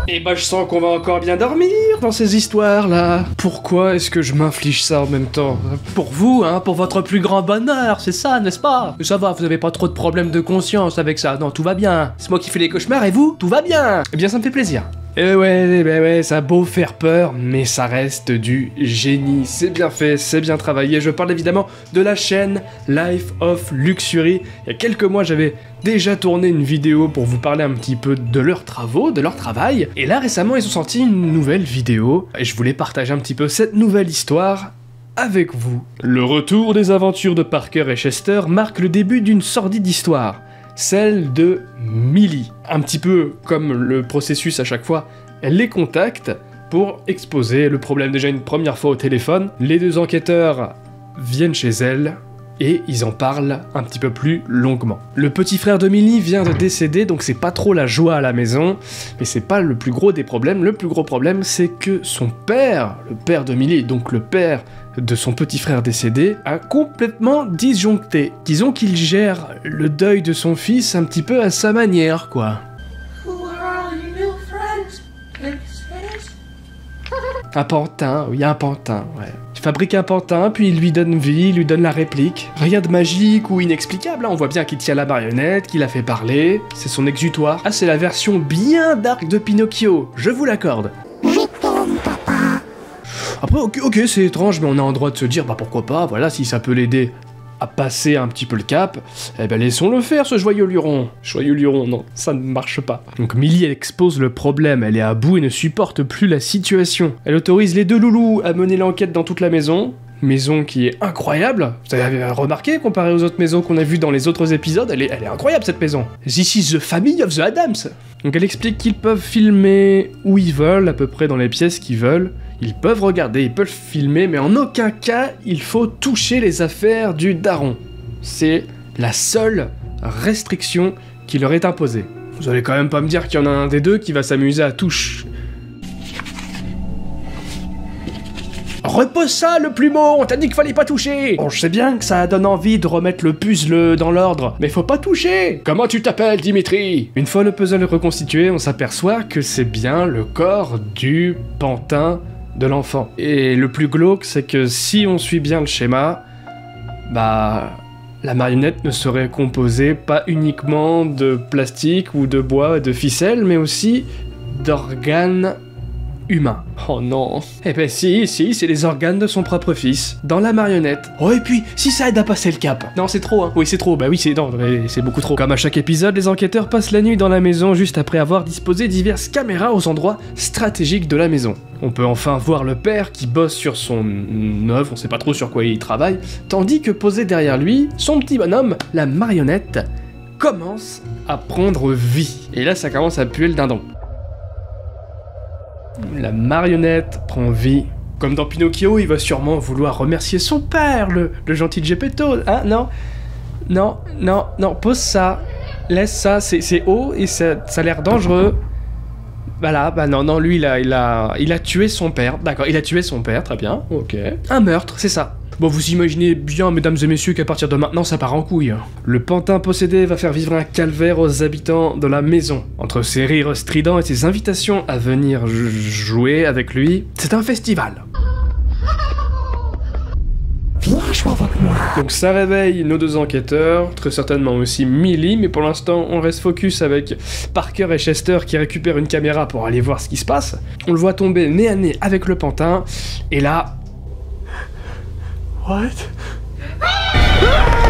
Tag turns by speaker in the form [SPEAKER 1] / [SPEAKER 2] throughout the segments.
[SPEAKER 1] Et bah je sens qu'on va encore bien dormir dans ces histoires-là. Pourquoi est-ce que je m'inflige ça en même temps? Pour vous, hein, pour votre plus grand bonheur, c'est ça, n'est-ce pas? Ça va, vous avez pas trop de problèmes de conscience avec ça, non, tout va bien. C'est moi qui fais les cauchemars et vous, tout va bien. Eh bien ça me fait plaisir. Eh ouais, ça a beau faire peur, mais ça reste du génie. C'est bien fait, c'est bien travaillé. Je parle évidemment de la chaîne Life of Luxury. Il y a quelques mois, j'avais déjà tourné une vidéo pour vous parler un petit peu de leurs travaux, de leur travail. Et là, récemment, ils ont sorti une nouvelle vidéo. Et je voulais partager un petit peu cette nouvelle histoire avec vous. Le retour des aventures de Parker et Chester marque le début d'une sordide histoire. Celle de Millie. Un petit peu comme le processus à chaque fois, elle les contacte pour exposer le problème déjà une première fois au téléphone. Les deux enquêteurs viennent chez elle et ils en parlent un petit peu plus longuement. Le petit frère de Millie vient de décéder, donc c'est pas trop la joie à la maison, mais c'est pas le plus gros des problèmes. Le plus gros problème, c'est que son père, le père de Millie, donc le père de son petit frère décédé, a complètement disjoncté. Disons qu'il gère le deuil de son fils un petit peu à sa manière, quoi. Un pantin, oui, un pantin, ouais. Il fabrique un pantin, puis il lui donne vie, il lui donne la réplique. Rien de magique ou inexplicable, hein. On voit bien qu'il tient la marionnette, qu'il a fait parler, c'est son exutoire. Ah, c'est la version bien dark de Pinocchio, je vous l'accorde. Après, ok, c'est étrange, mais on a en droit de se dire, bah pourquoi pas, voilà, si ça peut l'aider à passer un petit peu le cap, eh ben laissons-le faire, ce joyeux luron. Joyeux luron, non, ça ne marche pas. Donc Millie, elle expose le problème, elle est à bout et ne supporte plus la situation. Elle autorise les deux loulous à mener l'enquête dans toute la maison. Maison qui est incroyable, vous avez remarqué, comparé aux autres maisons qu'on a vues dans les autres épisodes, elle est incroyable cette maison. This is the family of the Addams. Donc elle explique qu'ils peuvent filmer où ils veulent, à peu près dans les pièces qu'ils veulent. Ils peuvent regarder, ils peuvent filmer, mais en aucun cas il faut toucher les affaires du daron. C'est la seule restriction qui leur est imposée. Vous allez quand même pas me dire qu'il y en a un des deux qui va s'amuser à toucher... Repose ça, le plumeau, on t'a dit qu'il fallait pas toucher. Bon, je sais bien que ça donne envie de remettre le puzzle dans l'ordre, mais faut pas toucher. Comment tu t'appelles, Dimitri? Une fois le puzzle reconstitué, on s'aperçoit que c'est bien le corps du pantin de l'enfant. Et le plus glauque, c'est que si on suit bien le schéma, bah... la marionnette ne serait composée pas uniquement de plastique ou de bois et de ficelle, mais aussi d'organes humain. Oh non. Eh ben si, c'est les organes de son propre fils, dans la marionnette. Oh et puis, si ça aide à passer le cap. Non, c'est trop, hein. Oui, c'est trop, bah oui, c'est beaucoup trop. Comme à chaque épisode, les enquêteurs passent la nuit dans la maison juste après avoir disposé diverses caméras aux endroits stratégiques de la maison. On peut enfin voir le père qui bosse sur son œuvre, on sait pas trop sur quoi il travaille, tandis que posé derrière lui, son petit bonhomme, la marionnette, commence à prendre vie. Et là, ça commence à puer le dindon. La marionnette prend vie. Comme dans Pinocchio, il va sûrement vouloir remercier son père, le gentil Geppetto. Hein, non, pose ça. Laisse ça, c'est haut et ça a l'air dangereux. Voilà, bah non, lui, il a tué son père. D'accord, il a tué son père, très bien, ok. Un meurtre, c'est ça. Bon, vous imaginez bien, mesdames et messieurs, qu'à partir de maintenant, ça part en couille. Le pantin possédé va faire vivre un calvaire aux habitants de la maison. Entre ses rires stridents et ses invitations à venir jouer avec lui, c'est un festival. Donc ça réveille nos deux enquêteurs, très certainement aussi Millie, mais pour l'instant on reste focus avec Parker et Chester qui récupèrent une caméra pour aller voir ce qui se passe. On le voit tomber nez à nez avec le pantin, et là... What?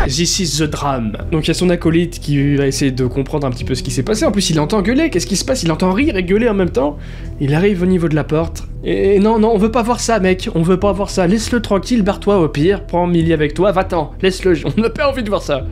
[SPEAKER 1] This is the drame. Donc il y a son acolyte qui va essayer de comprendre un petit peu ce qui s'est passé. En plus il entend gueuler, qu'est-ce qui se passe? Il entend rire et gueuler en même temps. Il arrive au niveau de la porte. Et non, on veut pas voir ça mec, on veut pas voir ça. Laisse-le tranquille, barre-toi au pire, prends Millie avec toi, va-t'en, laisse-le, on n'a pas envie de voir ça.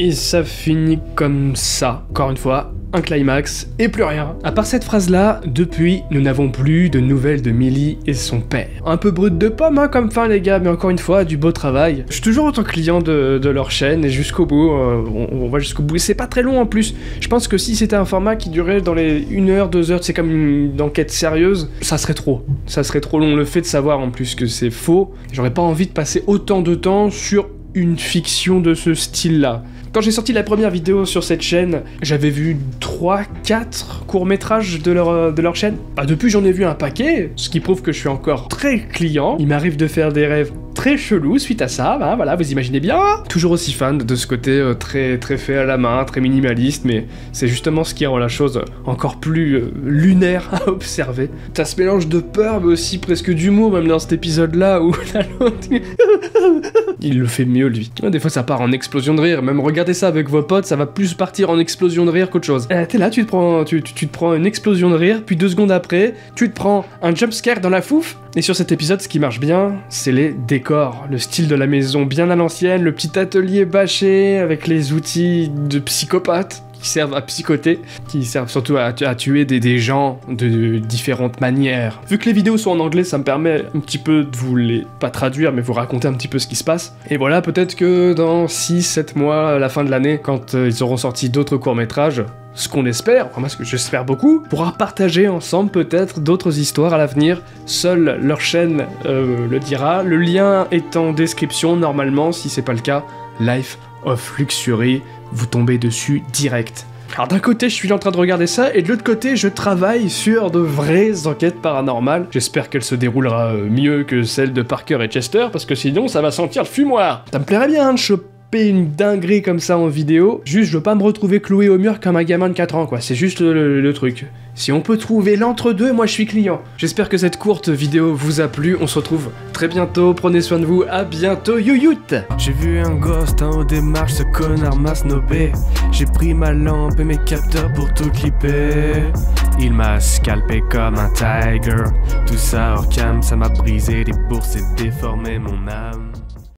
[SPEAKER 1] Et ça finit comme ça, encore une fois, un climax et plus rien. À part cette phrase-là, depuis, nous n'avons plus de nouvelles de Millie et son père. Un peu brut de pomme, hein, comme fin les gars, mais encore une fois, du beau travail. Je suis toujours autant client de leur chaîne et jusqu'au bout, on va jusqu'au bout. Et c'est pas très long en plus. Je pense que si c'était un format qui durait dans les 1 heure, 2 heures, c'est comme une enquête sérieuse, ça serait trop. Ça serait trop long. Le fait de savoir en plus que c'est faux, j'aurais pas envie de passer autant de temps sur une fiction de ce style-là. Quand j'ai sorti la première vidéo sur cette chaîne, j'avais vu 3-4 courts-métrages de leur chaîne. Bah depuis j'en ai vu un paquet, ce qui prouve que je suis encore très client. Il m'arrive de faire des rêves très chelous suite à ça, hein, voilà, vous imaginez bien. Toujours aussi fan de ce côté très fait à la main, très minimaliste, mais c'est justement ce qui rend la chose encore plus lunaire à observer. T'as ce mélange de peur, mais aussi presque d'humour, même dans cet épisode-là où il le fait mieux lui. Des fois ça part en explosion de rire, même regardez ça avec vos potes, ça va plus partir en explosion de rire qu'autre chose. T'es là, tu te prends une explosion de rire, puis 2 secondes après, tu te prends un jumpscare dans la fouf. Et sur cet épisode, ce qui marche bien, c'est les décors, le style de la maison bien à l'ancienne, le petit atelier bâché avec les outils de psychopathe qui servent à psychoter, qui servent surtout à tuer des gens de différentes manières. Vu que les vidéos sont en anglais, ça me permet un petit peu de vous les, pas traduire, mais vous raconter un petit peu ce qui se passe. Et voilà, peut-être que dans 6-7 mois, à la fin de l'année, quand ils auront sorti d'autres courts-métrages, ce qu'on espère, enfin moi ce que j'espère beaucoup, pourra partager ensemble peut-être d'autres histoires à l'avenir. Seule leur chaîne le dira. Le lien est en description normalement, si c'est pas le cas, Life of Luxury, vous tombez dessus direct. Alors d'un côté je suis en train de regarder ça, et de l'autre côté je travaille sur de vraies enquêtes paranormales. J'espère qu'elle se déroulera mieux que celle de Parker et Chester, parce que sinon ça va sentir le fumoir. Ça me plairait bien de choper une dinguerie comme ça en vidéo, juste je veux pas me retrouver cloué au mur comme un gamin de 4 ans quoi, c'est juste le truc. Si on peut trouver l'entre-deux, moi je suis client. J'espère que cette courte vidéo vous a plu, on se retrouve très bientôt, prenez soin de vous, à bientôt, youyout. J'ai vu un ghost en haut des marches, ce connard m'a snobé. J'ai pris ma lampe et mes capteurs pour tout clipper. Il m'a scalpé comme un tiger, tout ça hors cam, ça m'a brisé les bourses et déformé mon âme.